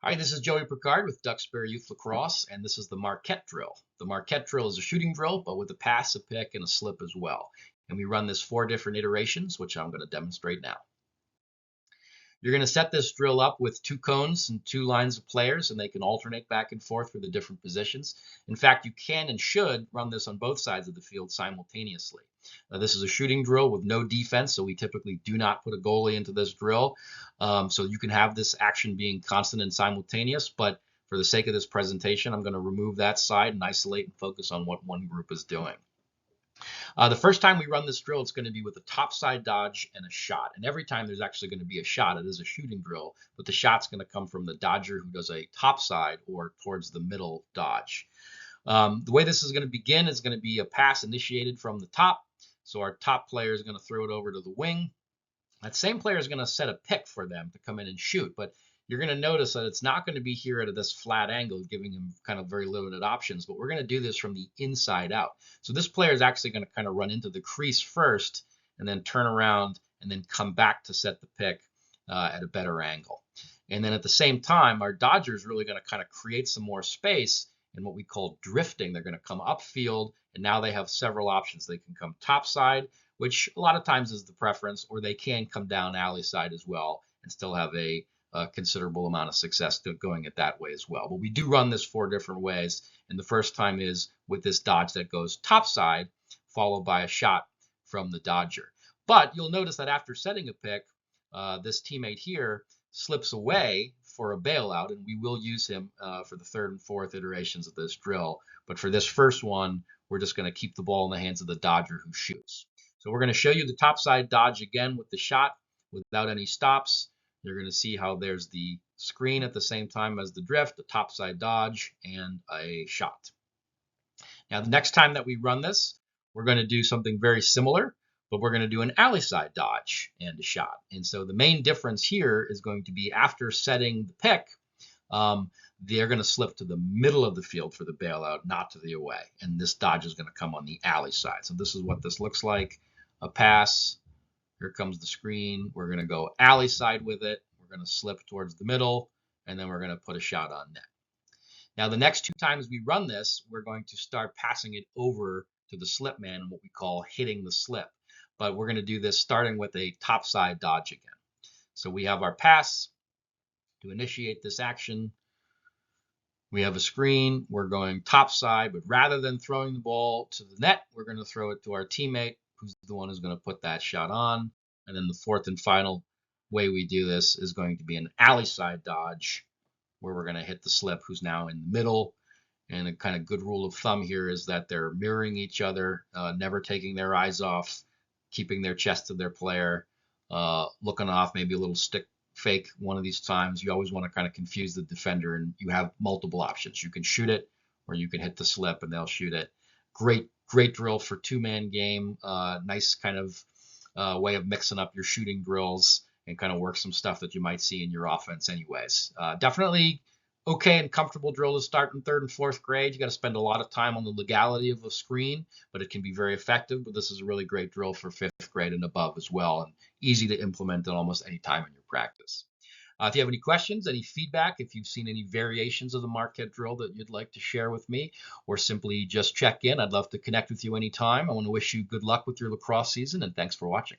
Hi, this is Joey Picard with Duxbury Youth Lacrosse, and this is the Marquette Drill. The Marquette Drill is a shooting drill, but with a pass, a pick, and a slip as well. And we run this 4 different iterations, which I'm going to demonstrate now. You're going to set this drill up with 2 cones and 2 lines of players, and they can alternate back and forth for the different positions. In fact, you can and should run this on both sides of the field simultaneously. This is a shooting drill with no defense, so we typically do not put a goalie into this drill. So you can have this action being constant and simultaneous, but for the sake of this presentation, I'm going to remove that side and isolate and focus on what one group is doing. The first time we run this drill, it's going to be with a topside dodge and a shot. And every time there's actually going to be a shot, it is a shooting drill, but the shot's going to come from the dodger who does a topside or towards the middle dodge. The way this is going to begin is going to be a pass initiated from the top. So our top player is going to throw it over to the wing. That same player is going to set a pick for them to come in and shoot, but you're going to notice that it's not going to be here at this flat angle, giving him kind of very limited options, but we're going to do this from the inside out. So this player is actually going to kind of run into the crease first and then turn around and then come back to set the pick at a better angle. And then at the same time, our dodger is really going to kind of create some more space in what we call drifting. They're going to come upfield, and now they have several options. They can come topside, which a lot of times is the preference, or they can come down alley side as well and still have a considerable amount of success going it that way as well. But we do run this 4 different ways, and the first time is with this dodge that goes topside, followed by a shot from the dodger. But you'll notice that after setting a pick, this teammate here slips away for a bailout, and we will use him for the 3rd and 4th iterations of this drill. But for this first one, we're just going to keep the ball in the hands of the dodger who shoots. So we're going to show you the topside dodge again with the shot without any stops. You're going to see how there's the screen at the same time as the drift, the topside dodge, and a shot. Now, the next time that we run this, we're going to do something very similar, but we're going to do an alley side dodge and a shot. And so the main difference here is going to be after setting the pick, they're going to slip to the middle of the field for the bailout, not to the away. And this dodge is going to come on the alley side. So this is what this looks like. A pass. Here comes the screen. We're going to go alley side with it. We're going to slip towards the middle, and then we're going to put a shot on net. Now, the next 2 times we run this, we're going to start passing it over to the slip man and what we call hitting the slip. But we're going to do this starting with a topside dodge again. So we have our pass to initiate this action. We have a screen. We're going topside, but rather than throwing the ball to the net, we're going to throw it to our teammate, who's the one who's going to put that shot on. And then the 4th and final way we do this is going to be an alley side dodge, where we're going to hit the slip who's now in the middle. And a kind of good rule of thumb here is that they're mirroring each other, never taking their eyes off, keeping their chest to their player, looking off, maybe a little stick fake one of these times. You always want to kind of confuse the defender, and you have multiple options. You can shoot it, or you can hit the slip and they'll shoot it. Great drill for 2-man game. Nice kind of way of mixing up your shooting drills and kind of work some stuff that you might see in your offense anyways. Definitely okay and comfortable drill to start in 3rd and 4th grade. You got to spend a lot of time on the legality of a screen, but it can be very effective. But this is a really great drill for 5th grade and above as well, and easy to implement at almost any time in your practice. If you have any questions, any feedback, if you've seen any variations of the Marquette drill that you'd like to share with me, or simply just check in, I'd love to connect with you anytime. I want to wish you good luck with your lacrosse season, and thanks for watching.